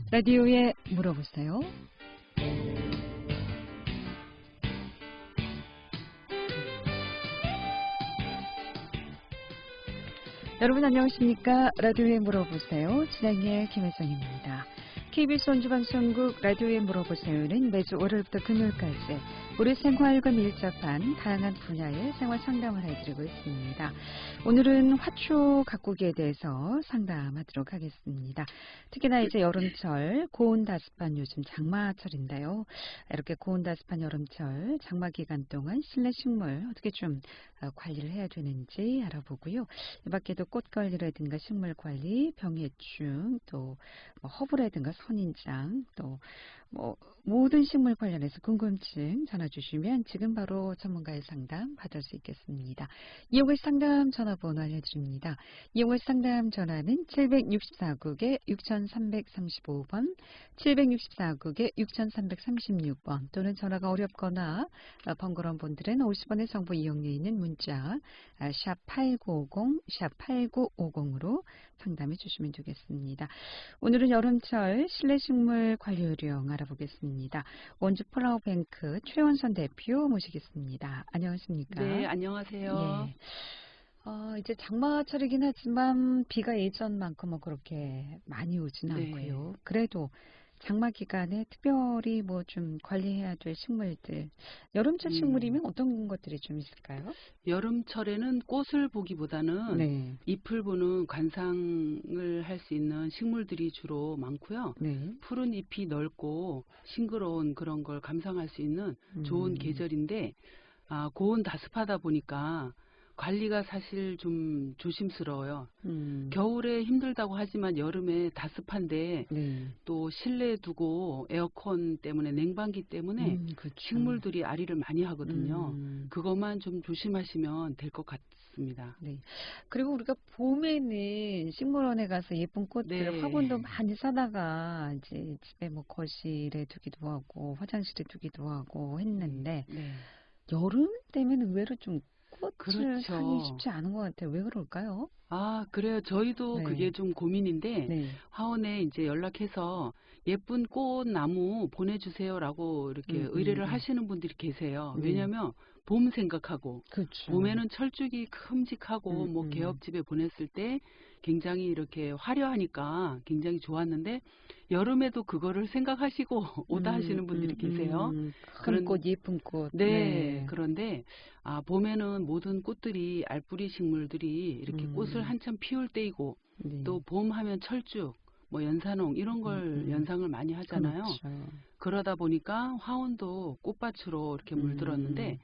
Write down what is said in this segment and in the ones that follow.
라디오에 물어보세요. 여러분 안녕하십니까? 라디오에 물어보세요. 진행의 김혜정입니다. KBS 원주방송국 라디오에 물어보세요는 매주 월요일부터 금요일까지 우리 생활과 밀접한 다양한 분야의 생활 상담을 해드리고 있습니다. 오늘은 화초 가꾸기에 대해서 상담하도록 하겠습니다. 특히나 이제 여름철 고온다습한 요즘 장마철인데요. 이렇게 고온다습한 여름철 장마 기간 동안 실내 식물 어떻게 좀 관리를 해야 되는지 알아보고요. 이 밖에도 꽃관리라든가 식물 관리, 병해충, 또 허브라든가 선인장, 또 모든 식물 관련해서 궁금증 전화 주시면 지금 바로 전문가의 상담 받을 수 있겠습니다. 이용의 상담 전화번호 알려드립니다. 이용의 상담 전화는 764국에 6335번, 764국에 6336번 또는 전화가 어렵거나 번거로운 분들은 50원의 정보 이용료 있는 문자 샵 8950, 샵 8950으로 상담해 주시면 되겠습니다. 오늘은 여름철 실내식물 관리 요령 알아보겠습니다. 원주 플라워뱅크 최원선 대표 모시겠습니다. 안녕하십니까? 네, 안녕하세요. 예. 이제 장마철이긴 하지만 비가 예전만큼은 그렇게 많이 오진 네. 않고요. 그래도 장마 기간에 특별히 좀 관리해야 될 식물들, 여름철 식물이면 어떤 것들이 좀 있을까요? 여름철에는 꽃을 보기보다는 네. 잎을 보는 관상을 할 수 있는 식물들이 주로 많고요. 네. 푸른 잎이 넓고 싱그러운 그런 걸 감상할 수 있는 좋은 계절인데 고온 다습하다 보니까 관리가 사실 좀 조심스러워요. 겨울에 힘들다고 하지만 여름에 다습한데 네. 또 실내에 두고 에어컨 때문에 냉방기 때문에 그렇죠. 식물들이 아리를 많이 하거든요. 그것만 좀 조심하시면 될 것 같습니다. 네. 그리고 우리가 봄에는 식물원에 가서 예쁜 꽃들 네. 화분도 많이 사다가 이제 집에 거실에 두기도 하고 화장실에 두기도 하고 했는데 네. 여름 되면 의외로 좀 꽃을 사기 그렇죠. 쉽지 않은 것 같아요. 왜 그럴까요? 그래요. 저희도 네. 그게 좀 고민인데 네. 화원에 이제 연락해서 예쁜 꽃나무 보내주세요라고 이렇게 의뢰를 하시는 분들이 계세요. 네. 왜냐하면 봄 생각하고 그렇죠. 봄에는 철쭉이 큼직하고 개업집에 보냈을 때 굉장히 이렇게 화려하니까 굉장히 좋았는데 여름에도 그거를 생각하시고 오다 하시는 분들이 계세요. 큰 꽃, 예쁜 꽃. 네, 그런데 봄에는 모든 꽃들이 알뿌리 식물들이 이렇게 꽃을 한참 피울 때이고 네. 또 봄 하면 철쭉, 연산홍 이런 걸 연상을 많이 하잖아요. 그렇죠. 그러다 보니까 화원도 꽃밭으로 이렇게 물들었는데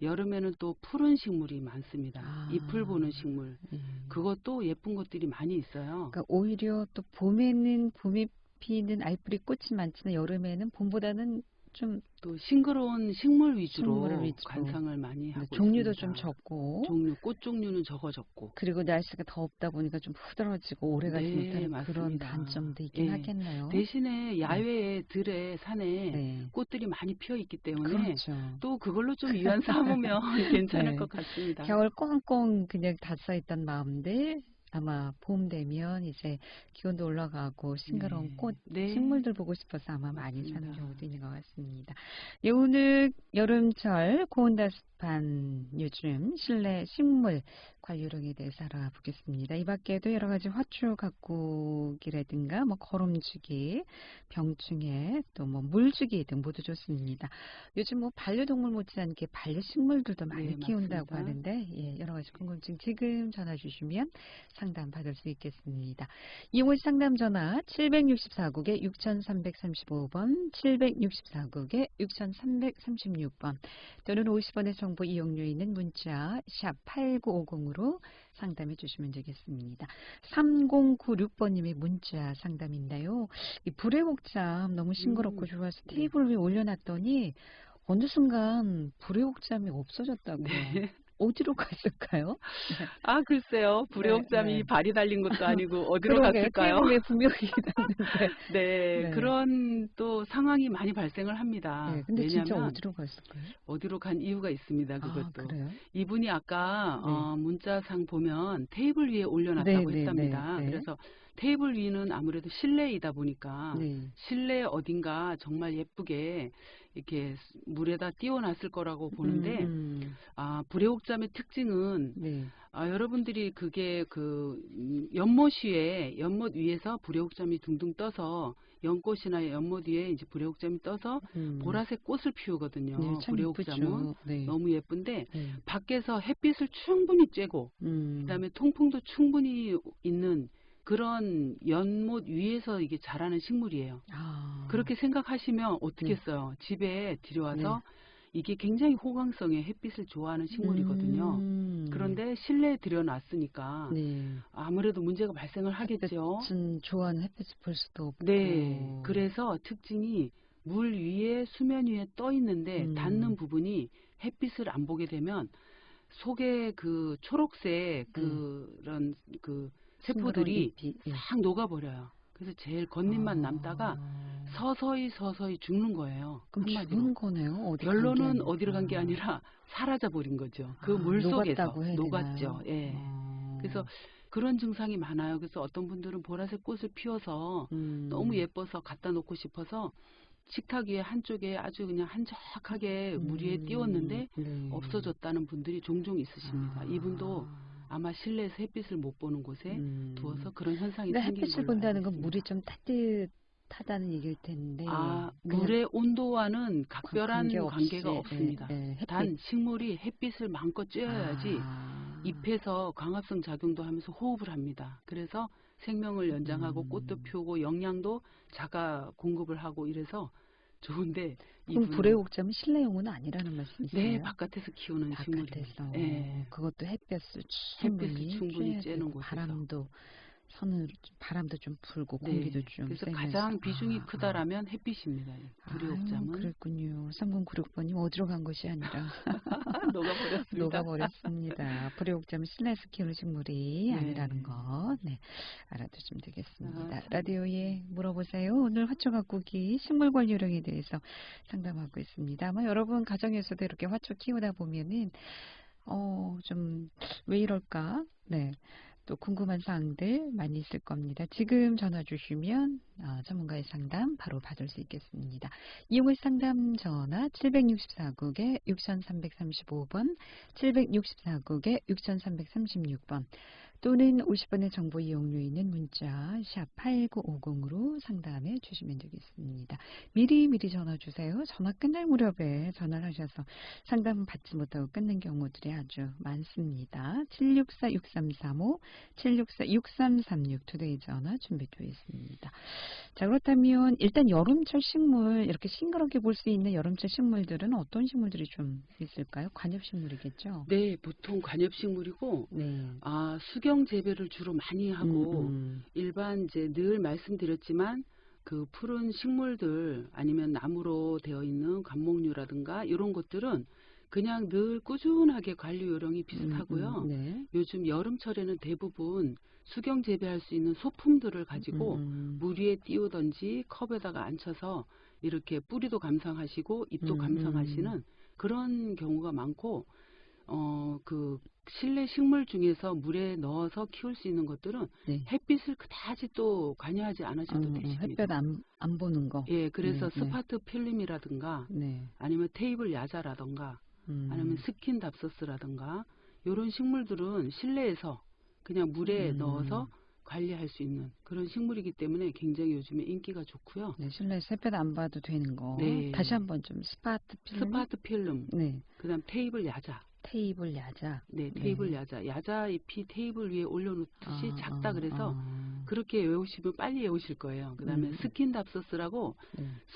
여름에는 또 푸른 식물이 많습니다. 잎을 보는 식물. 그것도 예쁜 것들이 많이 있어요. 그러니까 오히려 또 봄에는 봄에 피는 알뿌리 꽃이 많지만 여름에는 봄보다는 좀 또 싱그러운 식물 위주로 식물을 위주로. 관상을 많이 하고 종류도 있습니다. 좀 적고 꽃 종류는 적어졌고. 그리고 날씨가 덥다 보니까 좀 흐드러지고 오래가지 못하는 그런 맞습니다. 단점도 있긴 하겠네요. 대신에 야외에 들에 산에 네. 꽃들이 많이 피어 있기 때문에 그렇죠. 또 그걸로 좀 위안 삼으면 괜찮을 네. 것 같습니다. 겨울 꽁꽁 그냥 닫혀있던 마음들 아마 봄 되면 이제 기온도 올라가고 싱그러운 꽃, 식물들 보고 싶어서 아마 많이 사는 경우도 있는 것 같습니다. 예, 오늘 여름철 고온다습한 요즘 실내 식물 관리 요령에 대해서 알아보겠습니다. 이 밖에도 여러 가지 화초 가꾸기라든가 거름주기, 병충해, 또 물주기 등 모두 좋습니다. 요즘 반려동물 못지않게 반려식물들도 많이 키운다고 맞습니다. 하는데 여러 가지 궁금증 지금 전화 주시면 상담 받을 수 있겠습니다. 이용의 상담 전화 764국에 6335번, 764국에 6336번 또는 50원의 정보 이용료 있는 문자 샵 8950으로 상담해 주시면 되겠습니다. 3096번님의 문자 상담인데요. 이 불의 옥잠 너무 싱그럽고 좋아서 테이블 위에 올려놨더니 어느 순간 불의 옥잠이 없어졌다고요. 어디로 갔을까요? 아, 글쎄요. 불의옥잠이 네. 발이 달린 것도 아니고 어디로 그러게, 갔을까요? 테이블 위에 분명히 놨는데. 네, 네. 그런 또 상황이 많이 발생을 합니다. 네, 근데 진짜 왜냐하면 어디로 갔을까요? 어디로 간 이유가 있습니다. 아, 그것도. 그래요? 이분이 아까 네. 문자상 보면 테이블 위에 네, 올려놨다고 네, 네, 했답니다. 네. 그래서 테이블 위는 아무래도 실내이다 보니까 네. 실내 어딘가 정말 예쁘게 이렇게 물에다 띄워놨을 거라고 보는데 불의옥잠의 특징은 네. 여러분들이 그게 연못 위에서 불의옥잠이 둥둥 떠서 연꽃이나 연못 위에 이제 불의옥잠이 떠서 보라색 꽃을 피우거든요. 네, 참 불의옥잠은 예쁘죠. 네. 너무 예쁜데 네. 밖에서 햇빛을 충분히 쬐고 그다음에 통풍도 충분히 있는 그런 연못 위에서 이게 자라는 식물이에요. 아. 그렇게 생각하시면 어떻겠어요? 집에 들여와서 이게 굉장히 호광성에 햇빛을 좋아하는 식물이거든요. 그런데 실내에 들여놨으니까 네. 아무래도 문제가 발생을 하겠죠. 햇빛은 좋아하는 햇빛을 볼 수도 없고. 네. 그래서 특징이 물 위에 수면 위에 떠 있는데 닿는 부분이 햇빛을 안 보게 되면 속에 그 초록색 그런 그 세포들이 싹 녹아버려요. 그래서 제일 겉잎만 남다가 서서히 죽는 거예요. 그럼 한마디로. 죽은 거네요. 어디 결론은 어디로 간 게 아니라 사라져 버린 거죠. 그 물 속에서 녹았죠. 예. 그래서 그런 증상이 많아요. 그래서 어떤 분들은 보라색 꽃을 피워서 너무 예뻐서 갖다 놓고 싶어서 식탁 위에 한쪽에 아주 그냥 한적하게 물 위에 띄웠는데 없어졌다는 분들이 종종 있으십니다. 이분도 아마 실내에서 햇빛을 못 보는 곳에 두어서 그런 현상이 생긴 걸로 햇빛을 본다는 건 알고 물이 좀 따뜻하다는 얘기일 텐데. 물의 온도와는 각별한 관계가 없이, 없습니다. 단 식물이 햇빛을 마음껏 쬐어야지 잎에서 광합성 작용도 하면서 호흡을 합니다. 그래서 생명을 연장하고 꽃도 피우고 영양도 자가 공급을 하고 이래서 좋은데 그럼 불의옥잠은 실내용은 아니라는 말씀이세요? 네, 바깥에서 키우는 식물입니다. 네. 그것도 햇볕을 충분히 쬐는 곳에서. 바람도 좀 불고 공기도 좀 그래서 쐬면서. 가장 비중이 크다라면 햇빛입니다. 불의옥잠은. 그랬군요. 3096번님 어디로 간 것이 아니라 녹아버렸습니다. 불의옥잠은 실내에서 키우는 식물이 아니라는 거 알아두시면 되겠습니다. 라디오에 물어보세요. 오늘 화초 가꾸기 식물관 요령에 대해서 상담하고 있습니다. 아마 여러분 가정에서도 이렇게 화초 키우다 보면은 좀 왜 이럴까? 또 궁금한 사항들 많이 있을 겁니다. 지금 전화 주시면 전문가의 상담 바로 받을 수 있겠습니다. 이용의 상담 전화 764국에 6335번, 764국에 6336번 또는 50번의 정보 이용료 있는 문자 샵 8950으로 상담해 주시면 되겠습니다. 미리 전화 주세요. 전화 끝날 무렵에 전화를 하셔서 상담 받지 못하고 끊는 경우들이 아주 많습니다. 764-6335, 764-6336 두 대의 전화 준비되어 있습니다. 자, 그렇다면 일단 여름철 식물, 이렇게 싱그럽게 볼 수 있는 여름철 식물들은 어떤 식물들이 좀 있을까요? 관엽식물이겠죠? 네, 보통 관엽식물이고 수경 재배를 주로 많이 하고 일반 이제 늘 말씀드렸지만 그 푸른 식물들 아니면 나무로 되어 있는 관목류라든가 이런 것들은 그냥 늘 꾸준하게 관리 요령이 비슷하고요. 요즘 여름철에는 대부분 수경 재배할 수 있는 소품들을 가지고 물 위에 띄우든지 컵에다가 앉혀서 이렇게 뿌리도 감상하시고 잎도 감상하시는 그런 경우가 많고 그 실내 식물 중에서 물에 넣어서 키울 수 있는 것들은 햇빛을 그다지 또 관여하지 않으셔도 되십니다. 햇볕 안 보는 거. 예, 그래서 스파트 필름이라든가 아니면 테이블 야자라든가 아니면 스킨 답서스라든가 이런 식물들은 실내에서 그냥 물에 넣어서 관리할 수 있는 그런 식물이기 때문에 굉장히 요즘에 인기가 좋고요. 실내에서 햇볕 안 봐도 되는 거. 다시 한번 좀 스파트 필름. 그다음 테이블 야자. 테이블 야자. 테이블 야자. 야자 잎이 테이블 위에 올려놓듯이 작다 그래서 그렇게 외우시면 빨리 외우실 거예요. 그 다음에 스킨 답서스라고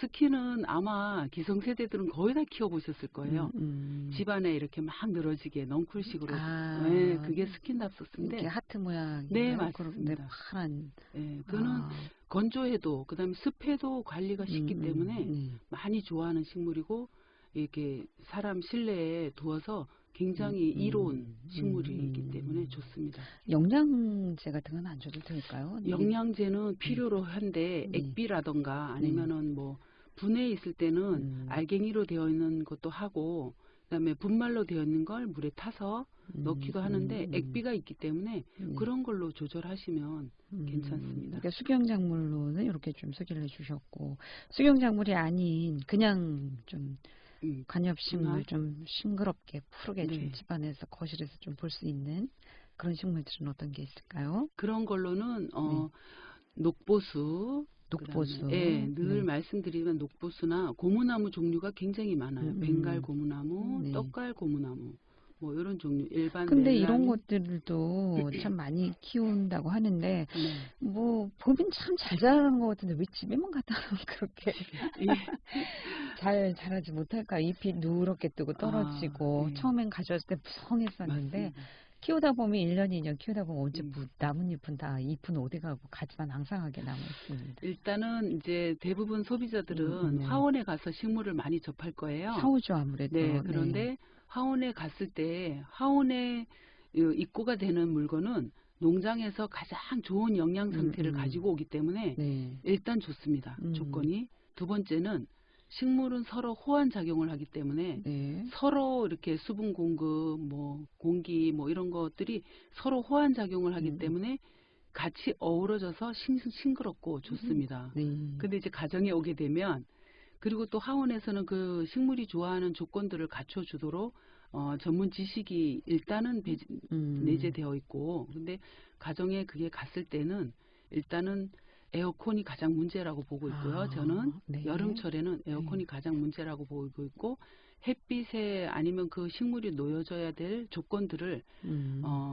스킨은 아마 기성세대들은 거의 다 키워보셨을 거예요. 집안에 이렇게 막 늘어지게 넝쿨식으로. 그게 스킨 답서스인데. 이게 하트 모양. 네, 맞습니다. 파란. 그거는 건조해도 그 다음에 습해도 관리가 쉽기 때문에 많이 좋아하는 식물이고 이렇게 사람 실내에 두어서 굉장히 이로운 식물이기 때문에 좋습니다. 영양제 같은 건 안 줘도 될까요? 영양제는 필요로 한데 액비라던가 아니면은 뭐 분해 있을 때는 알갱이로 되어 있는 것도 하고 그다음에 분말로 되어 있는 걸 물에 타서 넣기도 하는데 액비가 있기 때문에 그런 걸로 조절하시면 괜찮습니다. 그러니까 수경작물로는 이렇게 좀 소개를 해주셨고 수경작물이 아닌 그냥 좀 관엽식물 좀 싱그럽게 푸르게 좀 집안에서 거실에서 좀 볼 수 있는 그런 식물들은 어떤 게 있을까요? 그런 걸로는 녹보수, 녹보수. 예, 늘 말씀드리면 녹보수나 고무나무 종류가 굉장히 많아요. 벵갈 고무나무, 떡갈 고무나무, 뭐 이런 종류. 일반. 근데 이런 것들도 참 많이 키운다고 하는데 뭐 보면 참 잘 자라는 것 같은데 왜 집에만 갖다 놓으면 그렇게 잘 자라지 못할까? 잎이 누렇게 뜨고 떨어지고 처음엔 가져왔을 때 무성했었는데 맞습니다. 키우다 보면 1년, 2년 키우다 보면 언제 나뭇잎은 다 잎은 어디 가고 가지만 앙상하게 남아 있습니다. 일단은 이제 대부분 소비자들은 화원에 가서 식물을 많이 접할 거예요. 사오죠 아무래도. 네, 그런데 화원에 갔을 때 화원에 입고가 되는 물건은 농장에서 가장 좋은 영양 상태를 가지고 오기 때문에 일단 좋습니다. 조건이. 두 번째는 식물은 서로 호환 작용을 하기 때문에 서로 이렇게 수분 공급, 뭐 공기, 뭐 이런 것들이 서로 호환 작용을 하기 때문에 같이 어우러져서 싱그럽고 좋습니다. 근데 이제 가정에 오게 되면 그리고 또 하원에서는 그 식물이 좋아하는 조건들을 갖춰주도록 전문 지식이 일단은 내재되어 있고 근데 가정에 그게 갔을 때는 일단은 에어컨이 가장 문제라고 보고 있고요. 저는 여름철에는 에어컨이 가장 문제라고 보고 있고 햇빛에 아니면 그 식물이 놓여져야 될 조건들을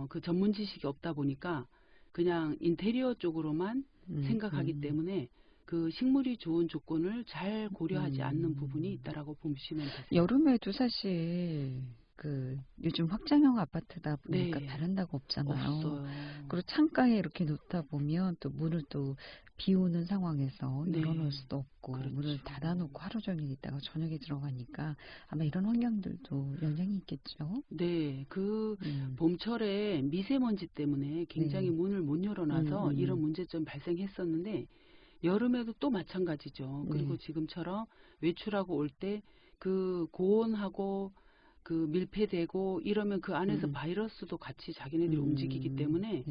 그 전문 지식이 없다 보니까 그냥 인테리어 쪽으로만 생각하기 때문에 그 식물이 좋은 조건을 잘 고려하지 않는 부분이 있다라고 보시면 되세요. 여름에도 사실 그 요즘 확장형 아파트다 보니까 베란다가 없잖아요. 없어요. 그리고 창가에 이렇게 놓다 보면 또 문을 또 비 오는 상황에서 열어놓을 수도 없고 문을 닫아놓고 하루 종일 있다가 저녁에 들어가니까 아마 이런 환경들도 영향이 있겠죠. 네, 그 봄철에 미세먼지 때문에 굉장히 문을 못 열어놔서 이런 문제점 발생했었는데 여름에도 또 마찬가지죠. 그리고 지금처럼 외출하고 올 때 그 고온하고 그 밀폐되고 이러면 그 안에서 바이러스도 같이 자기네들이 움직이기 때문에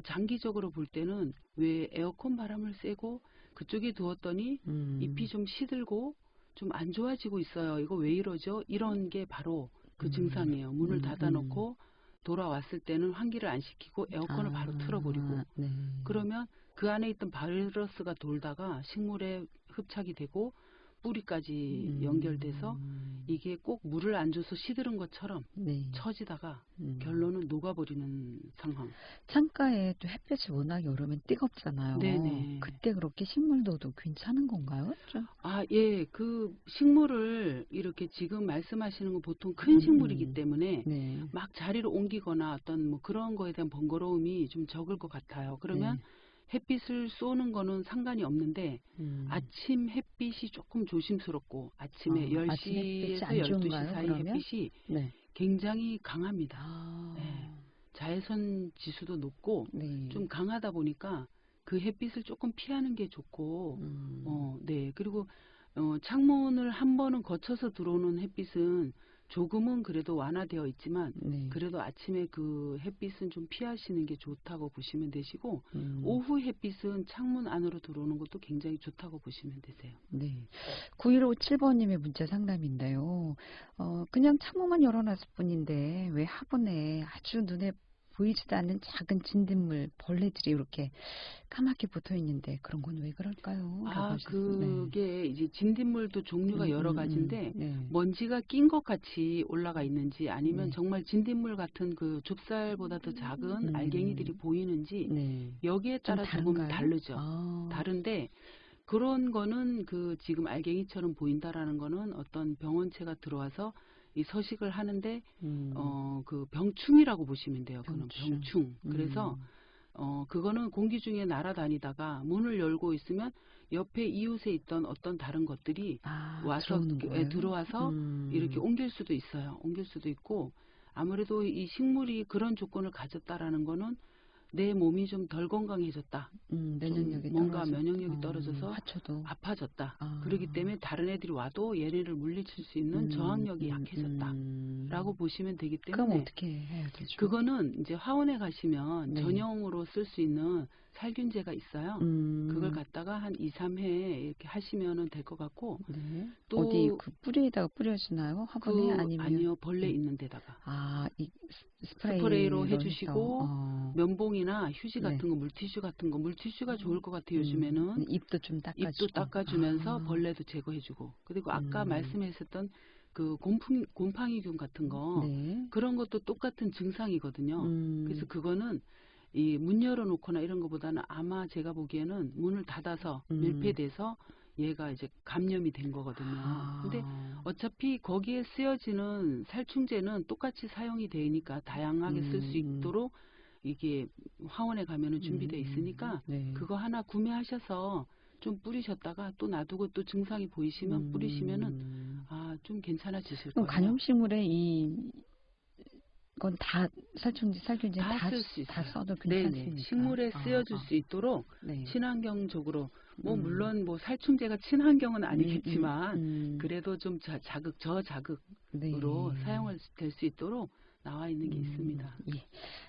장기적으로 볼 때는 왜 에어컨 바람을 쐬고 그쪽에 두었더니 잎이 좀 시들고 좀 안 좋아지고 있어요. 이거 왜 이러죠? 이런 게 바로 그 증상이에요. 문을 닫아놓고 돌아왔을 때는 환기를 안 시키고 에어컨을 바로 틀어버리고 그러면 그 안에 있던 바이러스가 돌다가 식물에 흡착이 되고 뿌리까지 연결돼서 이게 꼭 물을 안 줘서 시드른 것처럼 처지다가 결론은 녹아버리는 상황. 창가에 또 햇볕이 워낙 여름엔 뜨겁잖아요. 그때 그렇게 식물도도 괜찮은 건가요? 아, 예. 그 식물을 이렇게 지금 말씀하시는 건 보통 큰 식물이기 때문에 막 자리를 옮기거나 어떤 뭐 그런 거에 대한 번거로움이 좀 적을 것 같아요. 그러면 햇빛을 쏘는 거는 상관이 없는데 아침 햇빛이 조금 조심스럽고 아침에 10시에서 12시 사이 그러면? 햇빛이 굉장히 강합니다. 자외선 지수도 높고 좀 강하다 보니까 그 햇빛을 조금 피하는 게 좋고 그리고 창문을 한 번은 거쳐서 들어오는 햇빛은 조금은 그래도 완화되어 있지만 그래도 아침에 그 햇빛은 좀 피하시는 게 좋다고 보시면 되시고 오후 햇빛은 창문 안으로 들어오는 것도 굉장히 좋다고 보시면 되세요. 9157번님의 문자 상담인데요. 그냥 창문만 열어놨을 뿐인데 왜 화분에 아주 눈에 보이지도 않는 작은 진딧물, 벌레들이 이렇게 까맣게 붙어 있는데 그런 건 왜 그럴까요? 아, 그게 이제 진딧물도 종류가 여러 가지인데 먼지가 낀 것 같이 올라가 있는지 아니면 정말 진딧물 같은 그 좁쌀보다 더 작은 알갱이들이 보이는지 여기에 따라 조금 다르죠. 다른데 그런 거는 그 지금 알갱이처럼 보인다라는 거는 어떤 병원체가 들어와서 이 서식을 하는데 그 병충이라고 보시면 돼요. 그는 병충. 그래서 그거는 공기 중에 날아다니다가 문을 열고 있으면 옆에 이웃에 있던 어떤 다른 것들이 와서 들어와서 이렇게 옮길 수도 있어요. 옮길 수도 있고 아무래도 이 식물이 그런 조건을 가졌다라는 거는 내 몸이 좀 덜 건강해졌다. 면역력이 뭔가 떨어져. 면역력이 떨어져서 하초도. 아파졌다. 그렇기 때문에 다른 애들이 와도 얘네를 물리칠 수 있는 저항력이 약해졌다. 라고 보시면 되기 때문에. 그럼 어떻게 해야 되죠? 그거는 이제 화원에 가시면 네. 전용으로 쓸 수 있는 살균제가 있어요. 그걸 갖다가 한 2, 3회 이렇게 하시면은 될 것 같고. 네. 또 어디 그 뿌리에다가 뿌려주나요? 화분에 아니면? 아니요, 벌레 있는 데다가. 이 스프레이로 해주시고 해서. 면봉이나 휴지 네. 같은 거, 물티슈가 좋을 것 같아요. 요즘에는 입도 좀 닦아주고. 입도 닦아주면서 벌레도 제거해주고. 그리고 아까 말씀하셨던 그 곰팡이균 같은 거, 네. 그런 것도 똑같은 증상이거든요. 그래서 그거는 이 문 열어놓거나 이런 것보다는 아마 제가 보기에는 문을 닫아서 밀폐돼서 얘가 이제 감염이 된 거거든요. 근데 어차피 거기에 쓰여지는 살충제는 똑같이 사용이 되니까 다양하게 쓸 수 있도록 이게 화원에 가면은 준비되어 있으니까 네. 그거 하나 구매하셔서 좀 뿌리셨다가 또 놔두고 또 증상이 보이시면 뿌리시면은 좀 괜찮아지실 그럼 거예요. 관용식물에 이건 다 살균제 다 쓸 수 있어요. 다 써도 네네. 괜찮습니까? 식물에 쓰여줄 수 있도록 네. 친환경적으로 물론 살충제가 친환경은 아니겠지만 그래도 좀 저자극으로 네. 사용할 될 수 있도록 나와 있는 게 있습니다. 예.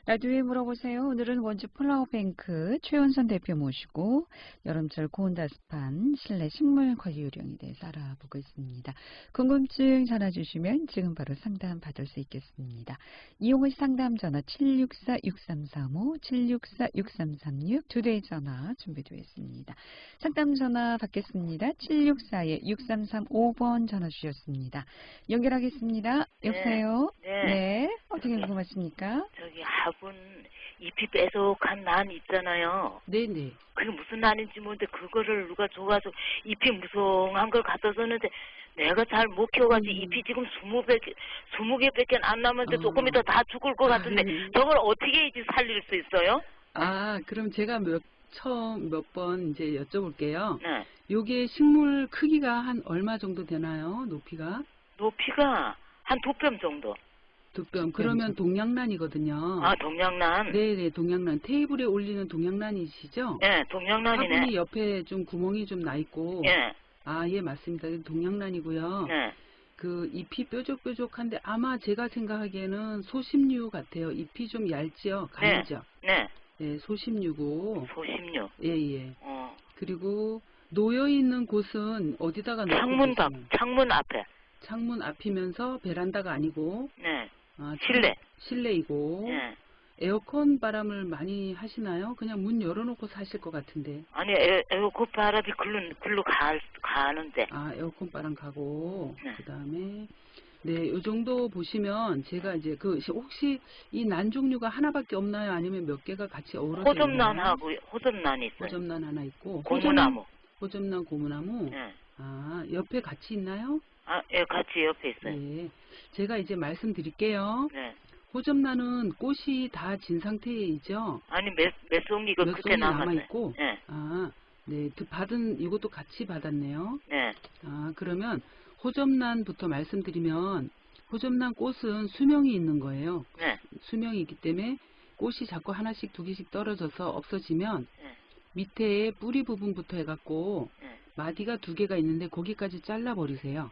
라디오에 물어보세요. 오늘은 원주 플라워뱅크 최원선 대표 모시고 여름철 고온 다습한 실내 식물 관리 요령에 대해서 알아보고 있습니다. 궁금증 전화 주시면 지금 바로 상담 받을 수 있겠습니다. 이용의 상담 전화 764-6335, 764-6336 두 대의 전화 준비되어 있습니다. 상담 전화 받겠습니다. 764-6335번 전화 주셨습니다. 연결하겠습니다. 여보세요? 네. 어떻게 궁금하십니까? 저기 화분 잎이 빼곡한 난 있잖아요. 네네. 그게 무슨 난인지 모르는데 그거를 누가 줘가지고 잎이 무성한 걸 갖다 줬는데 내가 잘 못 키워가지고 잎이 지금 20개밖에 안 남았는데 조금 이따 다 죽을 것 같은데 저걸 어떻게 이제 살릴 수 있어요? 그럼 제가 처음 몇 번 이제 여쭤볼게요. 네. 요게 식물 크기가 한 얼마 정도 되나요? 높이가 한 2뼘 정도. 2뼘. 그러면 동양란이거든요. 동양란? 네네, 동양란. 테이블에 올리는 동양란이시죠? 네, 동양란이네. 화분이 옆에 좀 구멍이 좀 나 있고. 예. 예, 맞습니다. 동양란이고요. 네. 그 잎이 뾰족뾰족한데 아마 제가 생각하기에는 소심류 같아요. 잎이 좀 얇지요? 가늘죠? 네. 네, 소심류고. 소심류. 예. 그리고 놓여있는 곳은 어디다가 놓고 창문 앞에. 창문 앞이면서 베란다가 아니고. 네. 실내. 실내이고. 네. 에어컨 바람을 많이 하시나요? 그냥 문 열어놓고 사실 것 같은데. 아니 에어컨 바람이 글로 가는데. 에어컨 바람 가고. 네. 그다음에 네, 요 정도 보시면 제가 이제 혹시 이 난 종류가 하나밖에 없나요? 아니면 몇 개가 같이 어우러져 있나요? 호접란이 있어요. 호접란 하나 있고. 고무나무. 호접란 고무나무. 네. 옆에 같이 있나요? 예, 같이 옆에 있어요. 네. 제가 이제 말씀드릴게요. 네. 호접란은 꽃이 다 진 상태이죠? 아니 몇 송이가 그때 남아있고. 네. 네. 이것도 같이 받았네요. 네. 그러면 호접란부터 말씀드리면 호접란 꽃은 수명이 있는 거예요. 네. 수명이 있기 때문에 꽃이 자꾸 하나씩 두 개씩 떨어져서 없어지면 네. 밑에 뿌리 부분부터 해갖고 네. 마디가 2개가 있는데 거기까지 잘라버리세요.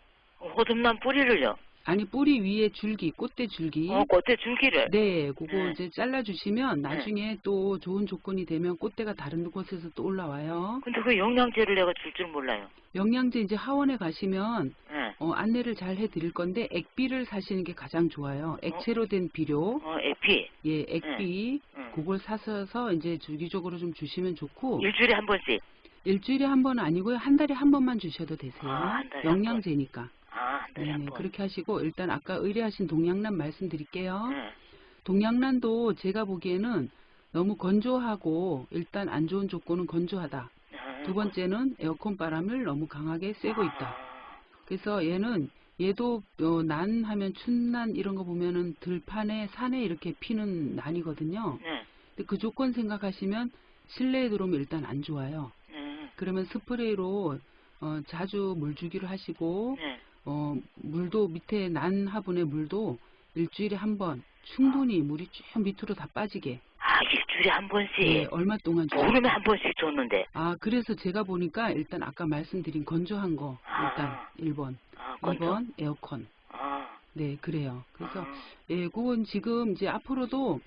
호접란 뿌리를요? 아니 뿌리 위에 줄기, 꽃대 줄기. 꽃대 줄기를? 네, 그거 이제 잘라주시면 나중에 또 좋은 조건이 되면 꽃대가 다른 곳에서 또 올라와요. 근데 그 영양제를 내가 줄 줄 몰라요. 영양제 이제 하원에 가시면 네. 안내를 잘 해드릴 건데 액비를 사시는 게 가장 좋아요. 액체로 된 비료. 액비. 예, 액비. 그걸 사셔서 이제 주기적으로 좀 주시면 좋고. 일주일에 한 번씩? 일주일에 한 번 아니고요. 한 달에 한 번만 주셔도 되세요. 한 달에 영양제니까. 한 달에 한 번. 그렇게 하시고 일단 아까 의뢰하신 동양란 말씀드릴게요. 네. 동양란도 제가 보기에는 너무 건조하고 일단 안 좋은 조건은 건조하다. 두 번째는 에어컨 바람을 너무 강하게 쐬고 있다. 그래서 얘도 난 하면 춘난 이런 거 보면은 들판에 산에 이렇게 피는 난이거든요. 네. 근데 그 조건 생각하시면 실내에 들어오면 일단 안 좋아요. 그러면 스프레이로 자주 물 주기를 하시고 네. 물도 밑에 난 화분의 물도 일주일에 한 번 충분히 물이 쭉 밑으로 다 빠지게. 아, 일주일에 한 번씩? 네, 얼마 동안 주세요? 보름에 한 번씩 줬는데. 아, 그래서 제가 보니까 일단 아까 말씀드린 건조한 거 일단 1번, 2번 에어컨. 네, 그래요. 그래서 예, 그건 지금 이제 앞으로도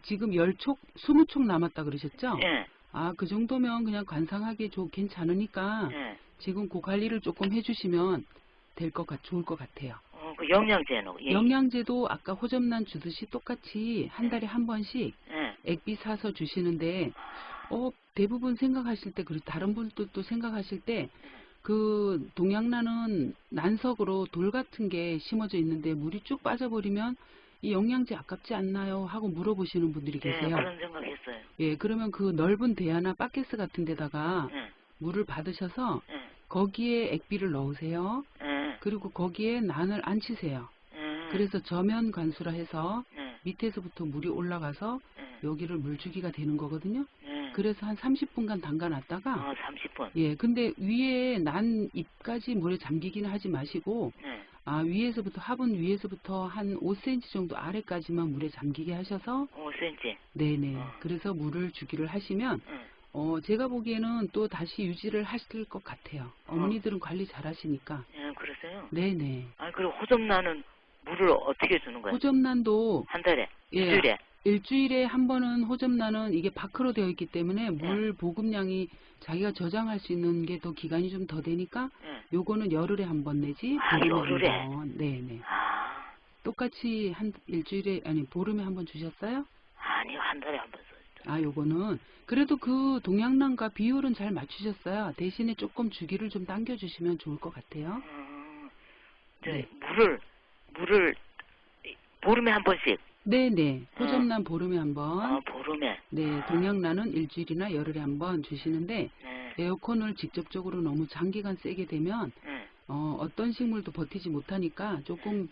지금 10촉, 20촉 남았다 그러셨죠? 예. 아, 그 정도면 그냥 관상하기 괜찮으니까 예. 지금 그 관리를 조금 해주시면 좋을 것 같아요. 그 영양제는? 예. 영양제도 아까 호접란 주듯이 똑같이 한 달에 한 번씩 예. 액비 사서 주시는데, 대부분 생각하실 때, 그리고 다른 분들도 생각하실 때, 그 동양란은 난석으로 돌 같은 게 심어져 있는데 물이 쭉 빠져버리면 이 영양제 아깝지 않나요? 하고 물어보시는 분들이 계세요. 그런 생각했어요. 예, 그러면 그 넓은 대야나 바켓스 같은 데다가 물을 받으셔서 거기에 액비를 넣으세요. 그리고 거기에 난을 안 치세요. 그래서 저면 관수라 해서 밑에서부터 물이 올라가서 여기를 물주기가 되는 거거든요. 그래서 한 30분간 담가놨다가 30분. 예, 근데 위에 난 잎까지 물에 잠기기는 하지 마시고 위에서부터 화분 위에서부터 한 5cm 정도 아래까지만 물에 잠기게 하셔서 5cm. 네네. 그래서 물을 주기를 하시면 제가 보기에는 또 다시 유지를 하실 것 같아요. 어머니들은 관리 잘 하시니까. 예, 그러세요? 네네. 그리고 호접란은 물을 어떻게 주는 거예요? 호접란도 한 달에? 예, 일주일에? 일주일에 한 번은 호접란은 이게 바크로 되어 있기 때문에 물 보급량이 자기가 저장할 수 있는 게 더 기간이 좀 더 되니까 요거는 열흘에 한 번 내지 보름에 한 번. 네네. 똑같이 보름에 한 번 주셨어요? 아니요, 한 달에 한 번 썼죠. 요거는 그래도 그 동양란과 비율은 잘 맞추셨어요. 대신에 조금 주기를 좀 당겨주시면 좋을 것 같아요. 네. 물을 보름에 한 번씩? 네네. 호접란 보름에 한 번. 보름에? 네, 동양란은 일주일이나 열흘에 한 번 주시는데 에어컨을 직접적으로 너무 장기간 세게 되면 어떤 식물도 버티지 못하니까 조금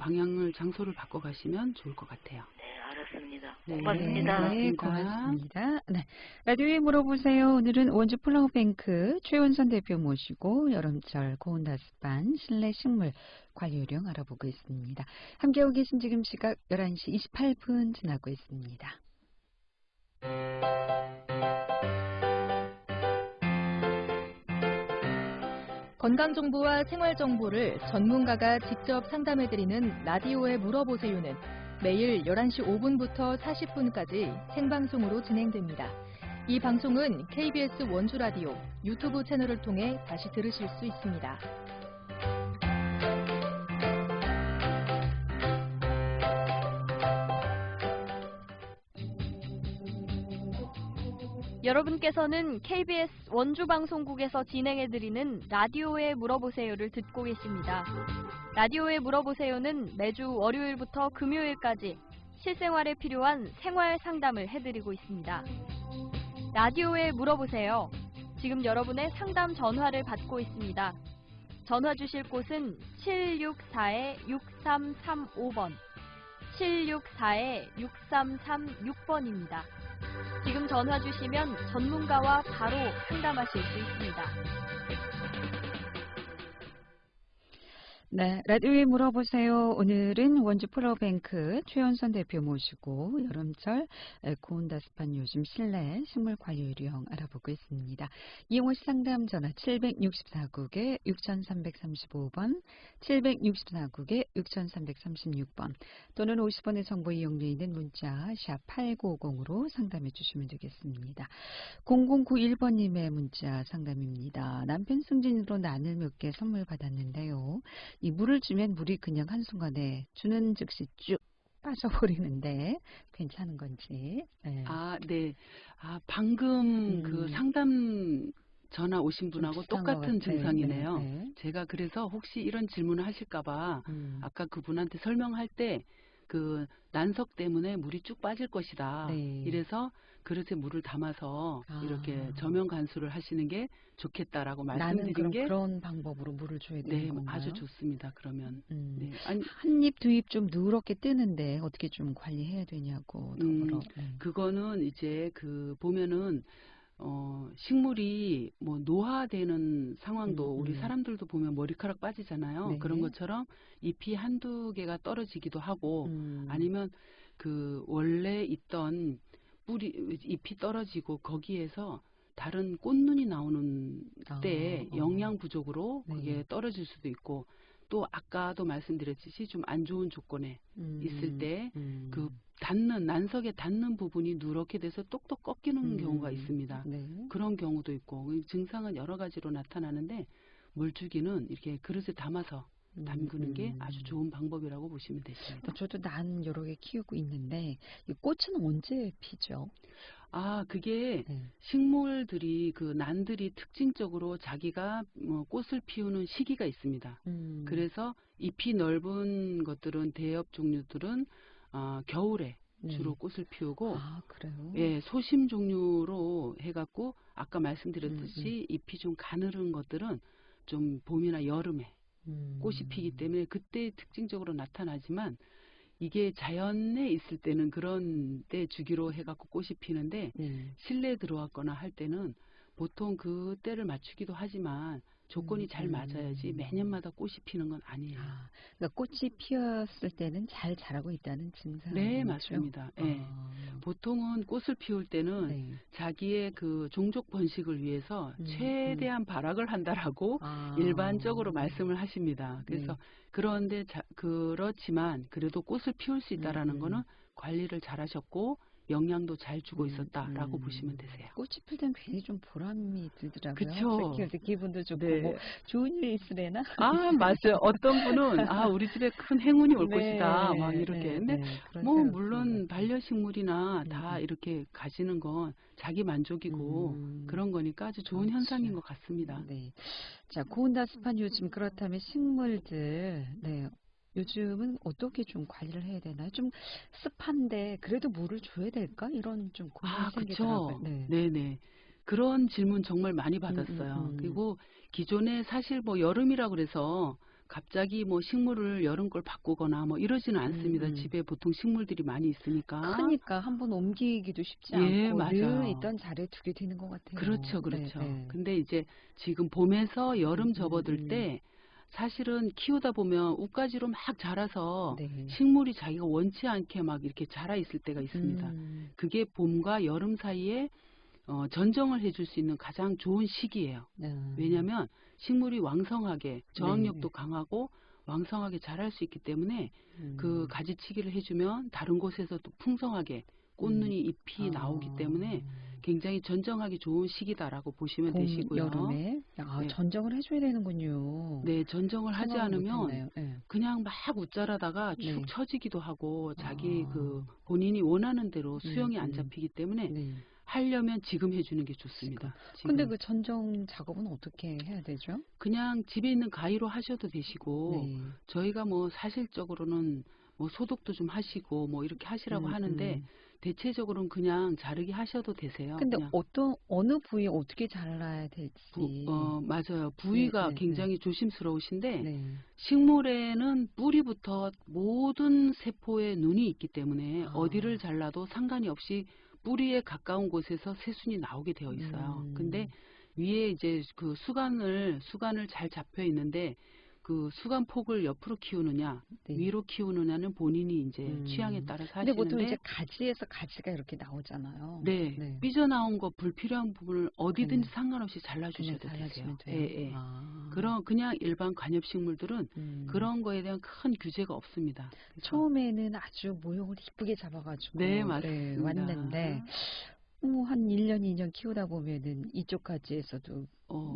장소를 바꿔 가시면 좋을 것 같아요. 네, 알았습니다. 네, 고맙습니다. 네, 고맙습니다. 네, 라디오에 물어보세요. 오늘은 원주 플라워뱅크 최원선 대표 모시고 여름철 고온 다습한 실내 식물 관리 요령 알아보고 있습니다. 함께하고 계신 지금 시각 11시 28분 지나고 있습니다. 건강정보와 생활정보를 전문가가 직접 상담해드리는 라디오에 물어보세요는 매일 11시 5분부터 40분까지 생방송으로 진행됩니다. 이 방송은 KBS 원주라디오 유튜브 채널을 통해 다시 들으실 수 있습니다. 여러분께서는 KBS 원주방송국에서 진행해드리는 라디오에 물어보세요를 듣고 계십니다. 라디오에 물어보세요는 매주 월요일부터 금요일까지 실생활에 필요한 생활 상담을 해드리고 있습니다. 라디오에 물어보세요. 지금 여러분의 상담 전화를 받고 있습니다. 전화 주실 곳은 764-6335번, 764-6336번입니다. 지금 전화 주시면 전문가와 바로 상담하실 수 있습니다. 네, 라디오에 물어보세요. 오늘은 원주 플라워뱅크 최원선 대표 모시고 여름철 고온 다습한 요즘 실내 식물 관리 요령 알아보고 있습니다. 이용호 씨 상담 전화 764국에 6335번, 764국에 6336번 또는 50원의 정보 이용료 있는 문자 샵 8950으로 상담해 주시면 되겠습니다. 0091번님의 문자 상담입니다. 남편 승진으로 난을 몇 개 선물 받았는데요. 이 물을 주면 물이 그냥 한순간에 주는 즉시 쭉 빠져버리는데 괜찮은 건지. 네. 네. 방금 그 상담 전화 오신 분하고 똑같은 증상이네요. 네. 제가 그래서 혹시 이런 질문을 하실까봐 아까 그분한테 설명할 때 그 난석 때문에 물이 쭉 빠질 것이다. 네. 이래서 그릇에 물을 담아서 이렇게 저면 간수를 하시는 게 좋겠다라고 말씀드린 게 그런 방법으로 물을 줘야 되는 건가요? 아주 좋습니다. 그러면 네. 한 입 두 입 좀 누렇게 뜨는데 어떻게 좀 관리해야 되냐고 더불어. 그거는 이제 그 보면은 식물이 뭐 노화되는 상황도 우리 사람들도 보면 머리카락 빠지잖아요. 네. 그런 것처럼 잎이 한두 개가 떨어지기도 하고 아니면 그 원래 있던 뿌리 잎이 떨어지고 거기에서 다른 꽃눈이 나오는 때에 영양 부족으로 네. 그게 떨어질 수도 있고 또 아까도 말씀드렸듯이 좀 안 좋은 조건에 있을 때 그 난석에 닿는 부분이 누렇게 돼서 똑똑 꺾이는 경우가 있습니다. 네. 그런 경우도 있고 증상은 여러 가지로 나타나는데 물주기는 이렇게 그릇에 담아서 담그는 게 아주 좋은 방법이라고 보시면 되십니다. 저도 난 여러 개 키우고 있는데 이 꽃은 언제 피죠? 그게 네. 식물들이 그 난들이 특징적으로 자기가 꽃을 피우는 시기가 있습니다. 그래서 잎이 넓은 것들은 대엽 종류들은 겨울에 주로 꽃을 피우고 그래요? 예, 소심 종류로 해갖고 아까 말씀드렸듯이 잎이 좀 가늘은 것들은 좀 봄이나 여름에 꽃이 피기 때문에 그때 특징적으로 나타나지만 이게 자연에 있을 때는 그런 때 주기로 해갖고 꽃이 피는데 실내에 들어왔거나 할 때는 보통 그 때를 맞추기도 하지만 조건이 잘 맞아야지 매년마다 꽃이 피는 건 아니에요. 그러니까 꽃이 피었을 때는 잘 자라고 있다는 증상이죠? 네, 맞습니다. 네. 보통은 꽃을 피울 때는 네. 자기의 그 종족 번식을 위해서 최대한 발악을 한다라고 일반적으로 말씀을 하십니다. 그래서 그런데 그렇지만 그래도 꽃을 피울 수 있다라는 거는 관리를 잘하셨고 영양도 잘 주고 있었다라고 보시면 되세요. 꽃이 필 땐 괜히 좀 보람이 들더라고요. 그쵸. 키울 때 기분도 좋고 네. 뭐 좋은 일 있으려나? 맞아요. 어떤 분은 우리 집에 큰 행운이 올 네. 것이다 막 이렇게. 근데 그런 뭐 생각 물론 듭니다. 반려식물이나 다 이렇게 가지는 건 자기 만족이고 그런 거니까 아주 좋은 그렇죠. 현상인 것 같습니다. 네. 자, 고온다습한 요즘 그렇다면 식물들 요즘은 어떻게 좀 관리를 해야 되나요? 좀 습한데 그래도 물을 줘야 될까? 이런 좀 고민이 생기더라고요. 그쵸. 네네. 그런 질문 정말 많이 받았어요. 음. 그리고 기존에 사실 뭐 여름이라 그래서 갑자기 뭐 식물을 여름 걸 바꾸거나 뭐 이러지는 않습니다. 집에 보통 식물들이 많이 있으니까. 크니까 한번 옮기기도 쉽지 예, 않고 맞아요. 늘 있던 자리에 두게 되는 것 같아요. 그렇죠, 그렇죠. 네. 근데 이제 지금 봄에서 여름 접어들 때 사실은 키우다 보면 우가지로 막 자라서 네. 식물이 자기가 원치 않게 막 이렇게 자라 있을 때가 있습니다. 그게 봄과 여름 사이에 전정을 해줄 수 있는 가장 좋은 시기예요. 왜냐하면 식물이 왕성하게 저항력도 강하고 왕성하게 자랄 수 있기 때문에 그 가지치기를 해주면 다른 곳에서도 풍성하게 꽃눈이 잎이 나오기 때문에 굉장히 전정하기 좋은 시기다라고 보시면 되시고요. 여름에 네. 전정을 해줘야 되는군요. 네, 전정을 하지 않으면 네. 그냥 막 웃자라다가 네. 축 처지기도 하고 자기 그 본인이 원하는 대로 수영이 안 잡히기 때문에 하려면 지금 해주는 게 좋습니다. 근데 그 전정 작업은 어떻게 해야 되죠? 그냥 집에 있는 가위로 하셔도 되시고 저희가 뭐 사실적으로는 뭐 소독도 좀 하시고 뭐 이렇게 하시라고 하는데 대체적으로는 그냥 자르기 하셔도 되세요. 근데 그냥. 어느 부위에 어떻게 잘라야 될지. 맞아요. 부위가 네. 굉장히 조심스러우신데 네. 식물에는 뿌리부터 모든 세포에 눈이 있기 때문에 어디를 잘라도 상관이 없이 뿌리에 가까운 곳에서 새순이 나오게 되어 있어요. 근데 위에 이제 그 수간을 잘 잡혀 있는데 그 수간 폭을 옆으로 키우느냐 위로 키우느냐는 본인이 이제 취향에 따라서 근데 하시는데 보통 이제 가지에서 가지가 이렇게 나오잖아요. 네. 삐져나온 거 불필요한 부분을 어디든지 그냥, 상관없이 잘라주셔도 그냥 되세요. 잘라주면 돼요? 예. 그냥 일반 관엽식물들은 그런 거에 대한 큰 규제가 없습니다. 처음에는 아주 모형을 이쁘게 잡아가지고 네, 맞습니다. 왔는데 한 1년, 2년 키우다 보면은 이쪽 가지에서도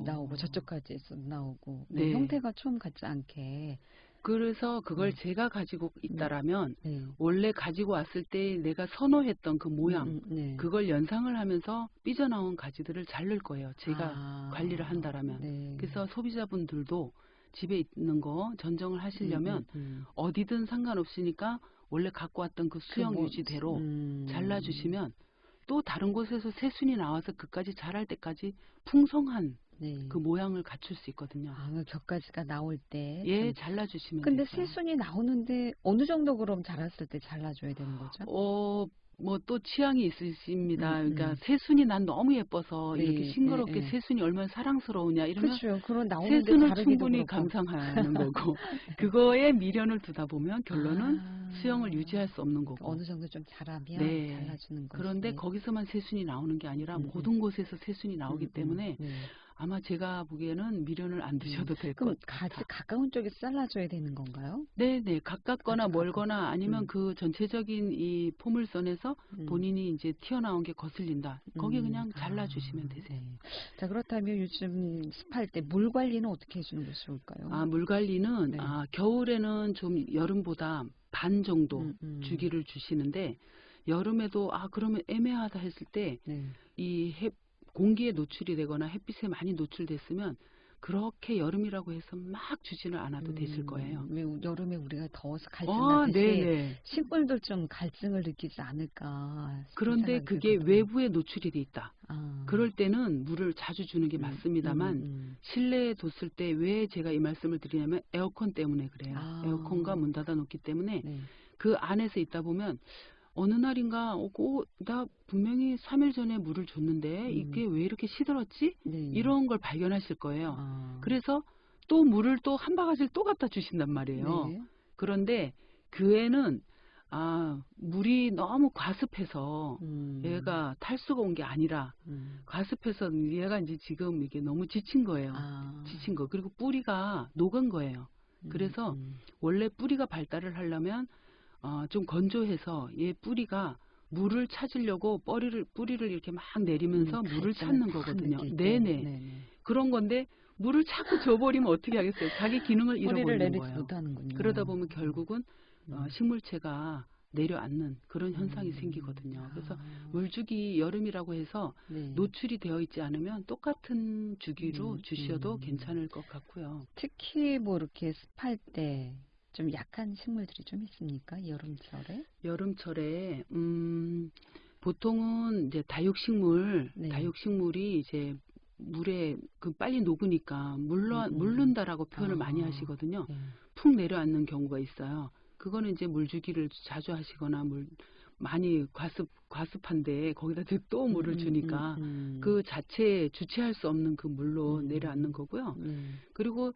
나오고 저쪽 가지에서도 나오고 네. 형태가 처음 같지 않게. 그래서 그걸 제가 가지고 있다라면 원래 가지고 왔을 때 내가 선호했던 그 모양 그걸 연상을 하면서 삐져나온 가지들을 자를 거예요. 제가 관리를 한다라면. 그래서 소비자분들도 집에 있는 거 전정을 하시려면 어디든 상관없으니까 원래 갖고 왔던 그 수영 유지대로 잘라주시면 또 다른 곳에서 새순이 나와서 그까지 자랄 때까지 풍성한 그 모양을 갖출 수 있거든요. 그 격가지가 나올 때. 예, 잘라주시면 근데 되죠. 새순이 나오는데 어느 정도 그럼 자랐을 때 잘라줘야 되는 거죠? 뭐 또 취향이 있으십니다. 그러니까 음. 새순이 난 너무 예뻐서 네, 이렇게 싱그럽게 네. 새순이 얼마나 사랑스러우냐 이러면 그렇죠. 그런 나오는데 새순을 다르기도 충분히 그렇고. 감상하는 거고 그거에 미련을 두다 보면 결론은 아. 수영을 유지할 수 없는 거고. 어느 정도 좀 자라면 네. 달라지는 것이. 그런데 거기서만 새순이 나오는 게 아니라 음, 모든 곳에서 새순이 나오기 때문에 네. 아마 제가 보기에는 미련을 안 두셔도 될 그럼 것 같아. 가까운 쪽에 잘라줘야 되는 건가요? 네네. 가깝거나 아주 멀거나 아니면 음. 그 전체적인 이 포물선에서 음. 본인이 이제 튀어나온 게 거슬린다. 거기 그냥 아, 잘라주시면 되세요. 네. 자, 그렇다면 요즘 습할 때 물 관리는 어떻게 해주는 것이 좋을까요? 아, 물 관리는 네. 겨울에는 좀 여름보다 반 정도 주기를 주기를 주시는데 여름에도 그러면 애매하다 했을 때 네. 이 공기에 노출이 되거나 햇빛에 많이 노출됐으면 그렇게 여름이라고 해서 막 주지는 않아도 되실 거예요. 왜 여름에 우리가 더워서 갈증나듯이 네네. 식물도 좀 갈증을 느끼지 않을까 싶은 그런데 생각이 그게 들거든요. 외부에 노출이 돼 있다. 그럴 때는 물을 자주 주는 게 맞습니다만 실내에 뒀을 때 왜 제가 이 말씀을 드리냐면 에어컨 때문에 그래요. 에어컨과 문 닫아 놓기 때문에 네. 그 안에서 있다 보면 어느 날인가 나 분명히 3일 전에 물을 줬는데 이게 왜 이렇게 시들었지? 네. 이런 걸 발견하실 거예요. 아. 그래서 또 물을 또 한 바가지를 또 갖다 주신단 말이에요. 네. 그런데 그 애는 물이 너무 과습해서 얘가 탈수가 온 게 아니라 과습해서 얘가 이제 지금 이게 너무 지친 거예요. 지친 거. 그리고 뿌리가 녹은 거예요. 그래서 원래 뿌리가 발달을 하려면 좀 건조해서 얘 뿌리가 물을 찾으려고 뿌리를 이렇게 막 내리면서 물을 찾는 거거든요. 네네. 그런 건데 물을 자꾸 줘버리면 어떻게 하겠어요? 자기 기능을 잃어버리는 거예요. 못하는군요. 그러다 보면 결국은 식물체가 내려앉는 그런 현상이 생기거든요. 그래서 물주기 여름이라고 해서 네. 노출이 되어 있지 않으면 똑같은 주기로 주셔도 괜찮을 것 같고요. 특히 뭐 이렇게 습할 때 좀 약한 식물들이 좀 있습니까? 여름철에? 여름철에 보통은 이제 다육식물, 네. 다육식물이 이제 물에 빨리 녹으니까 물른다라고 표현을 많이 하시거든요. 네. 푹 내려앉는 경우가 있어요. 그거는 이제 물주기를 자주 하시거나 많이 과습한데 거기다 또 물을 주니까 그 자체에 주체할 수 없는 그 물로 내려앉는 거고요. 그리고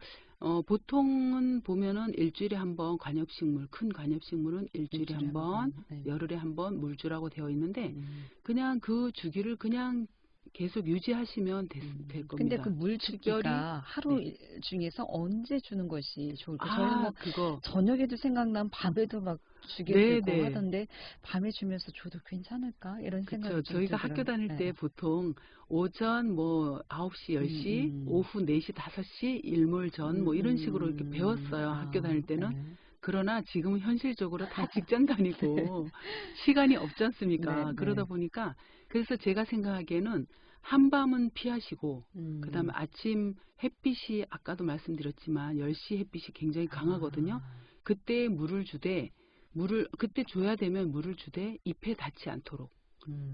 보통은 보면은 일주일에 한 번 관엽식물, 큰 관엽식물은 일주일에 한 번, 네. 열흘에 한 번 물 주라고 되어 있는데 그냥 그 주기를 그냥 계속 유지하시면 될 겁니다. 근데 그 물 주기가 하루 중에서 언제 주는 것이 좋을까요? 저희는 뭐 그거 저녁에도 생각나면 밤에도 막 주게 되고 하던데 밤에 주면서 줘도 괜찮을까? 이런 생각이 좀 저희가 들더라고요. 학교 다닐 때 보통 오전 9시, 10시, 오후 4시, 5시, 일몰 전 이런 식으로 이렇게 배웠어요. 학교 다닐 때는. 그러나 지금은 현실적으로 다 직장 다니고 시간이 없지 않습니까? 그러다 보니까 그래서 제가 생각하기에는 한밤은 피하시고 그다음에 아침 햇빛이 아까도 말씀드렸지만 10시 햇빛이 굉장히 강하거든요. 그때 물을 주되 그때 줘야 되면 물을 주되 잎에 닿지 않도록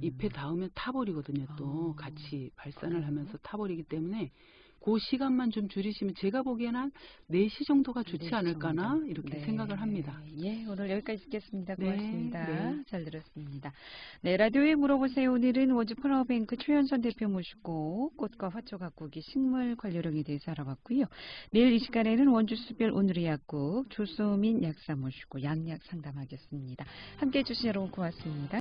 잎에 닿으면 타버리거든요. 또 같이 발산을 하면서 타버리기 때문에 그 시간만 좀 줄이시면 제가 보기에는 한 4시 정도가 좋지 않을까나 이렇게 생각을 합니다. 예, 오늘 여기까지 듣겠습니다. 고맙습니다. 네. 잘 들었습니다. 네, 라디오에 물어보세요. 오늘은 원주 플라워뱅크 최현선 대표 모시고 꽃과 화초 가꾸기 식물 관리령에 대해서 알아봤고요. 내일 이 시간에는 원주 수별 오늘의 약국 조소민 약사 모시고 양약 상담하겠습니다. 함께해 주신 여러분 고맙습니다.